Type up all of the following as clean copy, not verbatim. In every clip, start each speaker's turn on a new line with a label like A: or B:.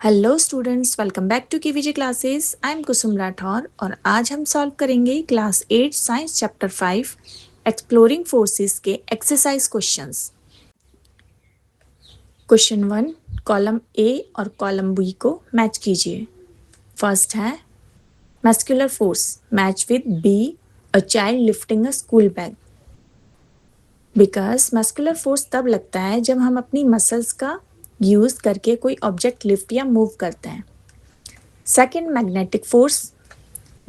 A: Hello students, welcome back to KVJ classes. I am Kusum Rathore और आज हम सॉल्व करेंगे class 8 science chapter 5 exploring forces के exercise questions. Question 1, column A और column B को match कीजिए। फर्स्ट है muscular force match with B, a child lifting a school bag. Because muscular force तब लगता है जब हम अपनी मसल्स का यूज करके कोई ऑब्जेक्ट लिफ्ट या मूव करते हैं। Second, magnetic force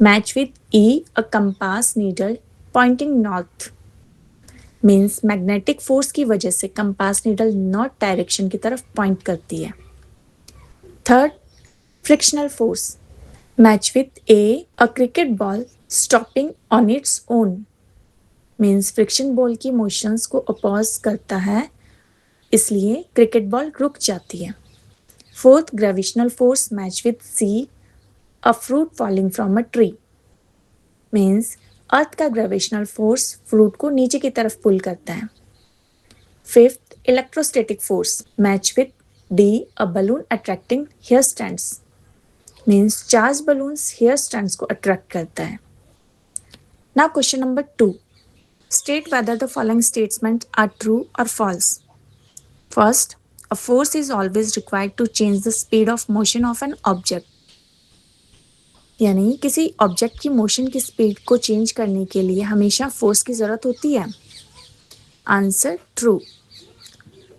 A: match with E, a compass needle pointing north. Means magnetic force की वजह से कंपास नीडल नॉर्थ डायरेक्शन की तरफ पॉइंट करती है। Third, frictional force match with A, a cricket ball stopping on its own. Means friction ball की motions को oppose करता है, इसलिए क्रिकेट बॉल रुक जाती है। Fourth, gravitational force match with C, a fruit falling from a tree. Means earth का gravitational force fruit को नीचे की तरफ पुल करता है। Fifth, electrostatic force match with D, a balloon attracting hair stands. Means charge balloons hair stands को attract करता है। Now question number 2, state whether the following statement are true और false. First, a force is always required to change the speed of motion of an object. यानी किसी object की motion की speed को change करने के लिए हमेशा फोर्स की जरूरत होती है। Answer true,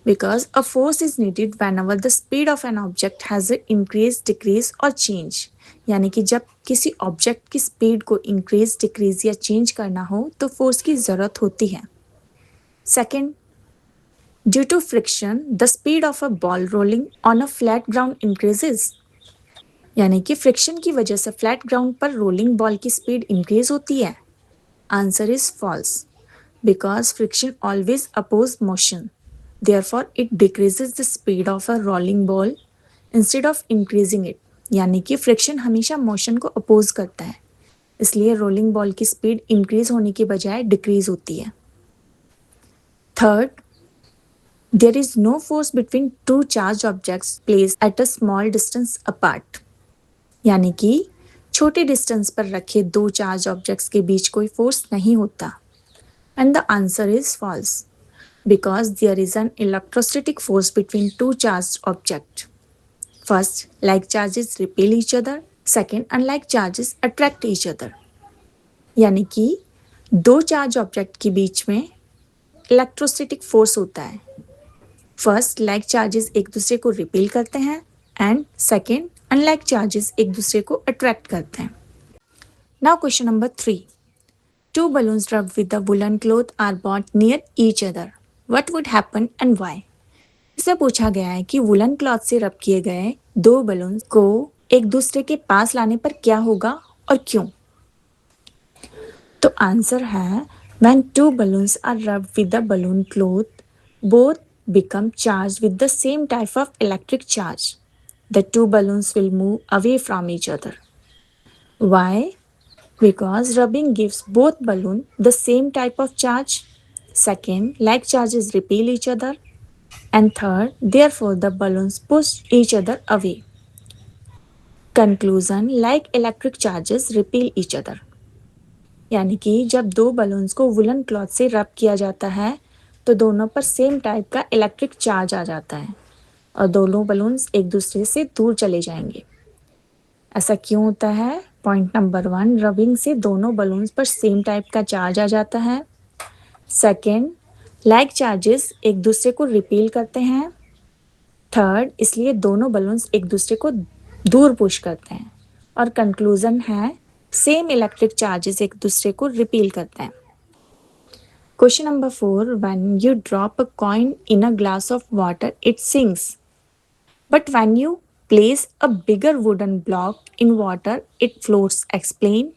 A: because a force is needed whenever the speed of an object has a increase, decrease or change। यानी कि जब किसी ऑब्जेक्ट की स्पीड को इंक्रीज, डिक्रीज या चेंज करना हो तो फोर्स की जरूरत होती है। Second, due to friction the speed of a ball rolling on a flat ground increases. यानी कि फ्रिक्शन की वजह से फ्लैट ग्राउंड पर रोलिंग बॉल की स्पीड इंक्रीज होती है। Answer is false, because friction always opposes motion. Therefore, it decreases the speed of a rolling ball instead of increasing it। यानी कि फ्रिक्शन हमेशा मोशन को अपोज करता है, इसलिए रोलिंग बॉल की स्पीड इंक्रीज होने की बजाय डिक्रीज होती है। Third, there is no force between two charge objects placed at a small distance apart. यानी कि छोटे डिस्टेंस पर रखे दो चार्ज ऑब्जेक्ट्स के बीच कोई फोर्स नहीं होता। And the answer is false, because there is an electrostatic force between two charged objects. First, like charges repel each other. Second, unlike charges attract each other। यानी कि दो चार्ज ऑब्जेक्ट के बीच में electrostatic force होता है। First, like charges एक दूसरे को रिपेल करते हैं एंड सेकेंड, अनलाइक चार्जेस एक दूसरे को अट्रैक्ट करते हैं। Now question number 3, two balloons rubbed with a woolen cloth are brought near each other. What would happen and why? इससे पूछा गया है कि वुलन क्लॉथ से रब किए गए दो बलून्स को एक दूसरे के पास लाने पर क्या होगा और क्यों। तो आंसर है when two balloons are rubbed with a balloon cloth, both become charged with the same type of electric charge. The two balloons will move away from each other. Why? Because rubbing gives both balloons the same type of charge. Second, like charges repel each other. And third, therefore the balloons push each other away. Conclusion, like electric charges repel each other। यानी कि जब दो balloons को woollen cloth से रब किया जाता है तो दोनों पर सेम टाइप का इलेक्ट्रिक चार्ज आ जाता है और दोनों बलून्स एक दूसरे से दूर चले जाएंगे। ऐसा क्यों होता है? पॉइंट नंबर 1, रबिंग से दोनों बलून्स पर सेम टाइप का चार्ज आ जाता है। सेकेंड, लाइक चार्जेस एक दूसरे को रिपेल करते हैं। थर्ड, इसलिए दोनों बलून्स एक दूसरे को दूर पुश करते हैं। और कंक्लूजन है सेम इलेक्ट्रिक चार्जेस एक दूसरे को रिपेल करते हैं। Question number 4, when you drop a coin in a glass of water it sinks, but when you place a bigger wooden block in water it floats। explain।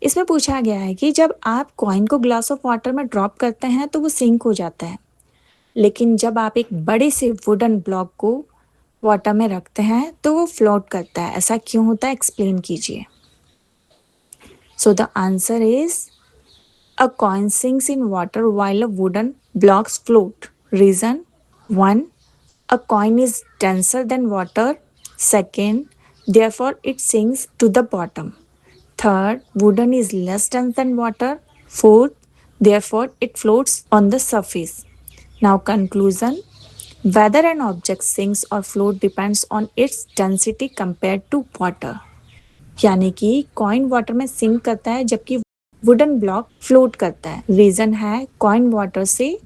A: इसमें पूछा गया है कि जब आप कॉइन को ग्लास ऑफ वाटर में drop करते हैं तो वो सिंक हो जाता है, लेकिन जब आप एक बड़े से वुडन ब्लॉक को वाटर में रखते हैं तो वो फ्लोट करता है। ऐसा क्यों होता है? एक्सप्लेन कीजिए। So the answer is a coin sinks in water while a wooden blocks float. Reason 1, a coin is denser than water. Second, therefore it sinks to the bottom. Third, wooden is less dense than water. Fourth, therefore it floats on the surface. Now conclusion, whether an object sinks or floats depends on its density compared to water. यानी कि coin water में sink करता है जबकि wooden block float करता है। Reason है coin water से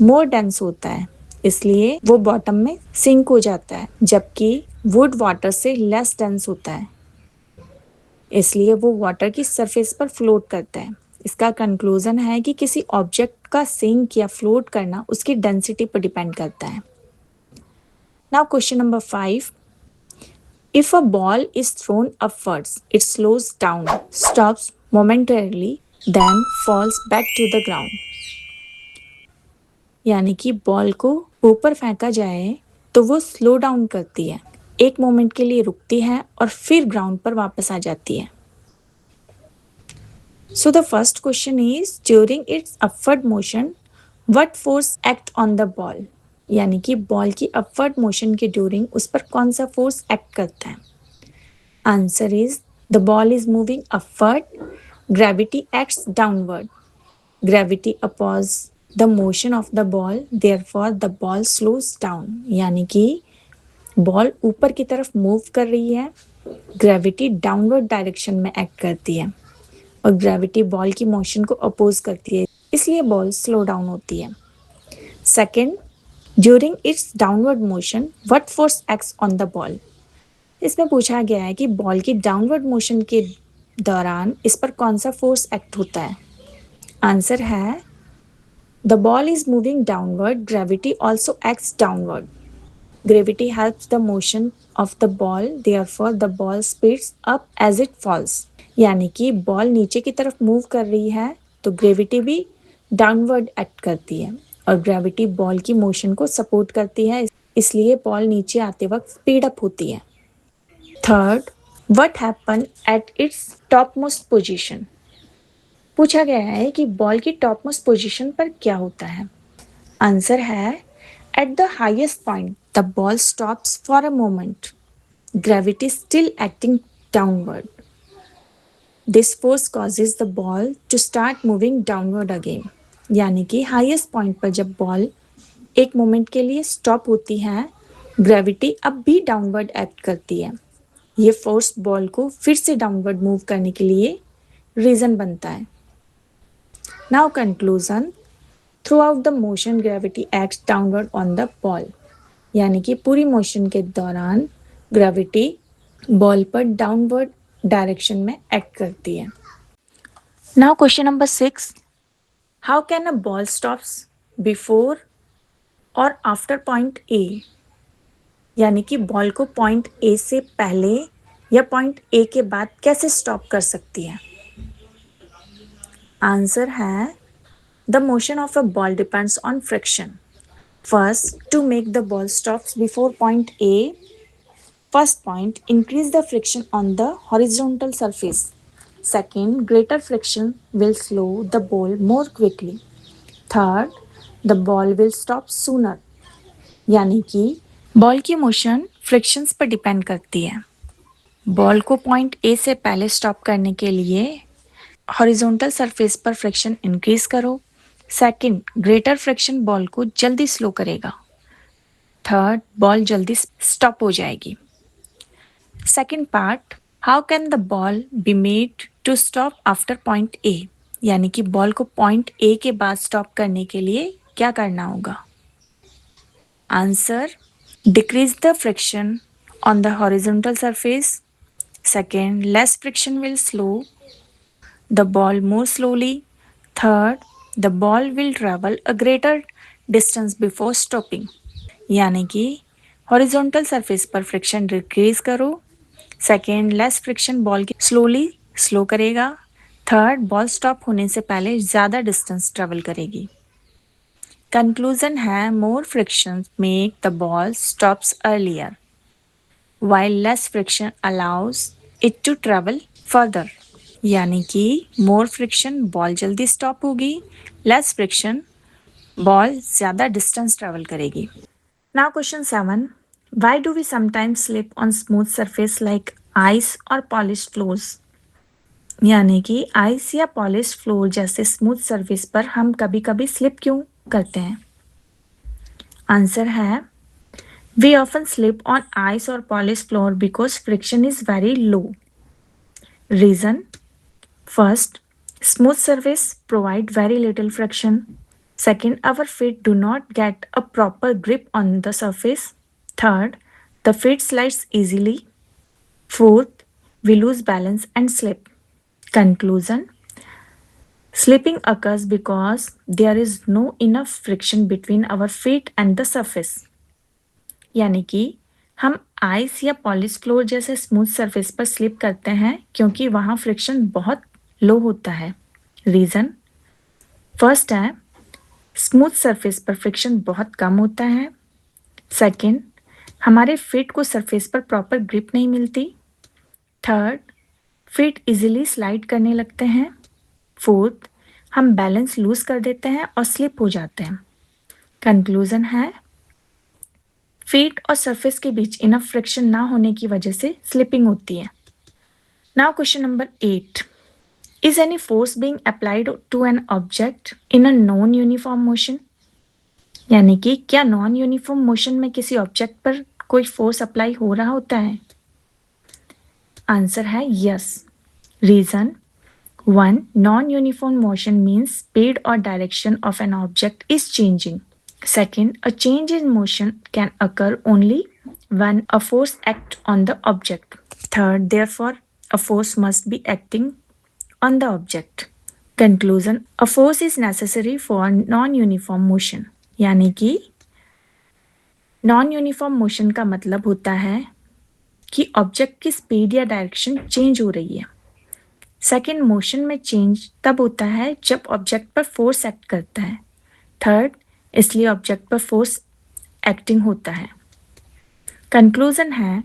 A: मोर डेंस होता है, इसलिए वो बॉटम में सिंक हो जाता है, जबकि वुड वाटर से लेस डेंस होता है, इसलिए वो वाटर की सरफेस पर फ्लोट करता है। इसका कंक्लूजन है कि किसी ऑब्जेक्ट का सिंक या फ्लोट करना उसकी डेंसिटी पर डिपेंड करता है। Now question number 5, if a ball is thrown upwards, it slows down, stops momentarily, then falls back to the ground. यानी कि बॉल को ऊपर फेंका जाए तो वो स्लो डाउन करती है, एक मोमेंट के लिए रुकती है और फिर ग्राउंड पर वापस आ जाती है। So the first question is, during its upward motion, what force act on the ball? यानी कि बॉल की अपवर्ड मोशन के ड्यूरिंग उस पर कौन सा फोर्स एक्ट करता है? Answer is the ball is moving upward, gravity acts downward, gravity oppose the motion of the ball, therefore the ball slows down. यानी कि बॉल ऊपर की तरफ मूव कर रही है, ग्रेविटी डाउनवर्ड डायरेक्शन में एक्ट करती है और ग्रेविटी बॉल की मोशन को अपोज करती है, इसलिए बॉल स्लो डाउन होती है। Second, during its downward motion what force acts on the ball? इसमें पूछा गया है कि बॉल की डाउनवर्ड मोशन के दौरान इस पर कौन सा फोर्स एक्ट होता है? आंसर है the ball is moving downward, gravity also acts downward, gravity helps the motion of the ball, therefore the ball speeds up as it falls. यानी कि बॉल नीचे की तरफ मूव कर रही है तो ग्रेविटी भी डाउनवर्ड एक्ट करती है और ग्रेविटी बॉल की मोशन को सपोर्ट करती है, इसलिए बॉल नीचे आते वक्त स्पीड अप होती है। Third, what happen at its top most position? पूछा गया है कि बॉल की टॉप मोस्ट पोजिशन पर क्या होता है? आंसर है at the highest point the ball stops for a moment, gravity still acting downward, this force causes the ball to start moving downward again. यानी कि हाईएस्ट पॉइंट पर जब बॉल एक मोमेंट के लिए स्टॉप होती है, ग्रेविटी अब भी डाउनवर्ड एक्ट करती है, ये फोर्स बॉल को फिर से डाउनवर्ड मूव करने के लिए रीजन बनता है। Now conclusion, through out the motion gravity acts downward on the ball. यानी कि पूरी मोशन के दौरान ग्रेविटी बॉल पर डाउनवर्ड डायरेक्शन में एक्ट करती है। Now question number 6, how can a ball stops before और आफ्टर पॉइंट ए? यानी कि बॉल को पॉइंट ए से पहले या पॉइंट ए के बाद कैसे स्टॉप कर सकती है? आंसर है the motion of a ball depends on friction. First, to make the ball stops before point A, first point, increase the friction on the horizontal surface. Second, greater friction will slow the ball more quickly. Third, the ball will stop sooner. यानी कि ball की motion frictions पर depend करती है। Ball को point A से पहले stop करने के लिए हॉरिजॉन्टल सरफेस पर फ्रिक्शन इंक्रीज करो। सेकंड, ग्रेटर फ्रिक्शन बॉल को जल्दी स्लो करेगा। थर्ड, बॉल जल्दी स्टॉप हो जाएगी। Second part, how can the ball be made to stop after point A? यानी कि बॉल को पॉइंट ए के बाद स्टॉप करने के लिए क्या करना होगा? Answer, decrease the friction on the horizontal surface. Second, less friction will slow the ball more slowly. Third, the ball will travel a greater distance before stopping. यानी कि हॉरिजॉन्टल सरफेस पर फ्रिक्शन डिक्रीज करो। Second, less friction ball की slowly slow करेगा। Third, ball stop होने से पहले ज़्यादा डिस्टेंस ट्रेवल करेगी। कंक्लूजन है मोर friction make the ball stops earlier while less friction allows it to travel further। यानी कि मोर फ्रिक्शन बॉल जल्दी स्टॉप होगी, लेस फ्रिक्शन बॉल ज़्यादा डिस्टेंस ट्रेवल करेगी। Now question 7. Why do we sometimes slip on smooth surface like ice or polished floors? यानी कि ice या polish floor जैसे स्मूथ सरफेस पर हम कभी कभी स्लिप क्यों करते हैं? आंसर है we often slip on ice और polish floor because friction is very low. Reason first, smooth surface provide very little friction. Second, our feet do not get a proper grip on the surface. Third, the feet slides easily. Fourth, we lose balance and slip. Conclusion: slipping occurs because there is no enough friction between our feet and the surface. यानी कि हम ice या polish floor जैसे smooth surface पर slip करते हैं क्योंकि वहाँ फ्रिक्शन बहुत लो होता है. रीज़न फर्स्ट है स्मूथ सरफेस पर फ्रिक्शन बहुत कम होता है. सेकंड, हमारे फीट को सरफेस पर प्रॉपर ग्रिप नहीं मिलती. थर्ड, फीट इजीली स्लाइड करने लगते हैं. फोर्थ, हम बैलेंस लूज कर देते हैं और स्लिप हो जाते हैं. कंक्लूजन है फीट और सरफेस के बीच इनफ फ्रिक्शन ना होने की वजह से स्लिपिंग होती है. Now question number 8. Is any force being applied to an object in a non-uniform motion? यानी कि क्या नॉन यूनिफॉर्म मोशन में किसी ऑब्जेक्ट पर कोई फोर्स अप्लाई हो रहा होता है? आंसर है yes. Reason 1. Non-uniform motion means speed or direction of an object is changing. Second, a change in motion can occur only when a force acts on the object. Third, therefore, a force must be acting on the object. Conclusion: a force is necessary for non-uniform motion. यानी कि non-uniform motion का मतलब होता है कि object की speed या direction change हो रही है. सेकेंड, मोशन में चेंज तब होता है जब ऑब्जेक्ट पर फोर्स एक्ट करता है. थर्ड, इसलिए ऑब्जेक्ट पर फोर्स एक्टिंग होता है. कंक्लूजन है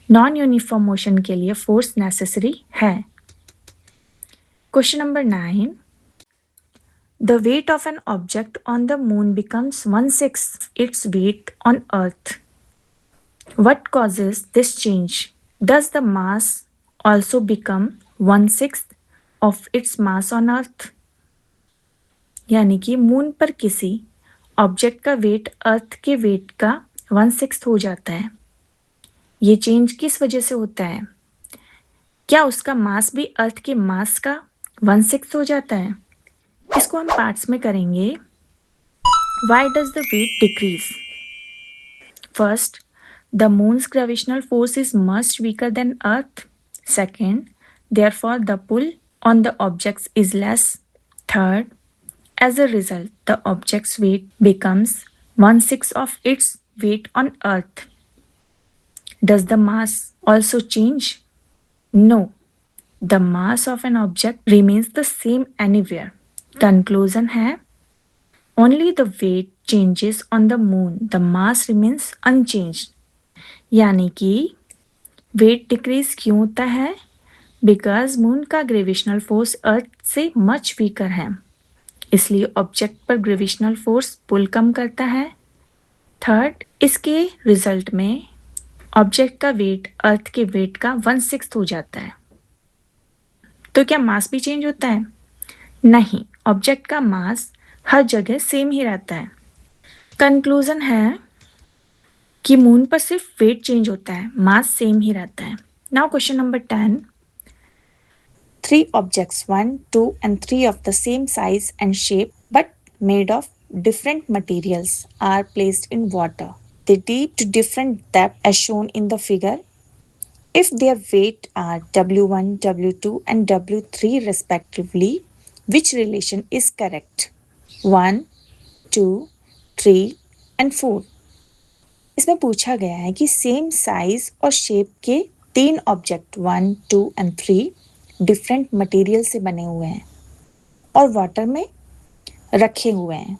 A: नॉन यूनिफॉर्म मोशन के लिए फोर्स नेसेसरी है. Question number 9. The weight of an object on the moon becomes 1/6 its weight on Earth. What causes this change? Does the mass also become 1/6 of its mass on Earth? यानी कि moon पर किसी object का wait अर्थ के wait का 1/6 हो जाता है. ये चेंज किस वजह से होता है? क्या उसका मास भी अर्थ के मास का 1/6 हो जाता है? इसको हम पार्ट्स में करेंगे. Why does the weight decrease? First, the moon's gravitational force is much weaker than Earth. Second, therefore the pull on the objects is less. Third, as a result, the object's weight becomes 1/6 of its weight on Earth. Does the mass also change? No. The mass of an object remains the same anywhere. Conclusion है only the weight changes on the moon. The mass remains unchanged. यानी कि wait decrease क्यों होता है? Because moon का gravitational force अर्थ से much weaker है, इसलिए ऑब्जेक्ट पर ग्रेविटेशनल फोर्स पुल कम करता है. थर्ड, इसके रिजल्ट में ऑब्जेक्ट का वेट अर्थ के वेट का 1/6 हो जाता है. तो क्या मास भी चेंज होता है? नहीं, ऑब्जेक्ट का मास हर जगह सेम ही रहता है. कंक्लूजन है कि मून पर सिर्फ वेट चेंज होता है, मास सेम ही रहता है. Now question number 10. 3 objects 1, 2 and 3 of the same size and shape but made of different materials are placed in water. They dip to different depth as shown in the figure. If their weight are W1, W2 and W3 respectively, which relation is correct? 1, 2, 3 and 4. इसमें पूछा गया है कि same size और shape के 3 object 1, 2 and 3 different material से बने हुए हैं और वाटर में रखे हुए हैं.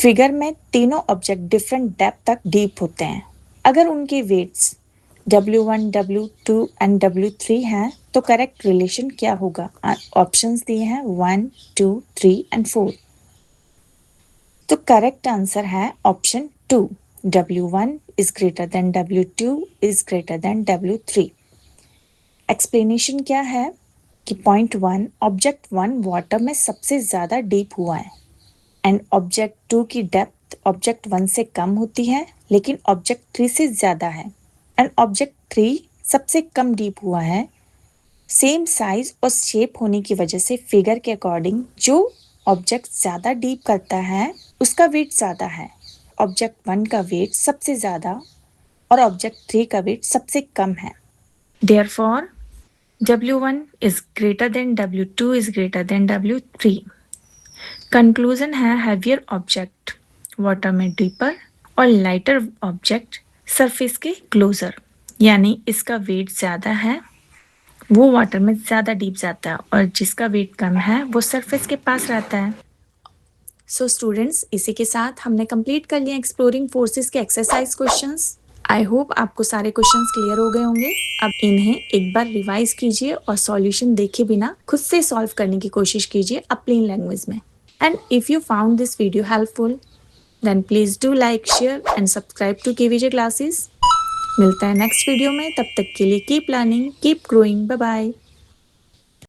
A: फिगर में तीनों ऑब्जेक्ट डिफरेंट डेप्थ तक डीप होते हैं. अगर उनके weights W1, W2 and W3 हैं तो करेक्ट रिलेशन क्या होगा? ऑप्शंस दिए हैं 1, 2, 3 एंड 4. तो करेक्ट आंसर है option 2. W1 is greater than W2 is greater than W3. Explanation क्या है कि पॉइंट 1 ऑब्जेक्ट 1 वाटर में सबसे ज़्यादा डीप हुआ है एंड ऑब्जेक्ट 2 की डेप्थ ऑब्जेक्ट 1 से कम होती है लेकिन ऑब्जेक्ट 3 से ज़्यादा है एंड ऑब्जेक्ट 3 सबसे कम डीप हुआ है। सेम साइज और शेप होने की वजह से फिगर के अकॉर्डिंग जो ऑब्जेक्ट ज़्यादा डीप करता है उसका वेट ज़्यादा है। ऑब्जेक्ट 1 का वेट सबसे ज़्यादा और ऑब्जेक्ट 3 का वेट सबसे कम है। Therefore, W1 is greater than W2 is greater than W3. Conclusion है हैवियर ऑब्जेक्ट वाटर में डीपर और लाइटर ऑब्जेक्ट सरफेस के क्लोजर, यानी इसका वेट ज़्यादा है, वो वाटर में ज़्यादा डीप जाता है और जिसका वेट कम है वो सरफेस के पास रहता है। सो स्टूडेंट्स, इसी के साथ हमने कंप्लीट कर लिया एक्सप्लोरिंग फोर्सेस के एक्सरसाइज क्वेश्चंस। आई होप आपको सारे क्वेश्चंस क्लियर हो गए होंगे। अब इन्हें एक बार रिवाइज कीजिए और सॉल्यूशन देखे बिना खुद से सॉल्व करने की कोशिश कीजिए प्लेन लैंग्वेज में। And if you found this video helpful then please do like, share and subscribe to KVJ classes. मिलता है नेक्स्ट वीडियो में, तब तक के लिए keep learning, keep growing, bye bye.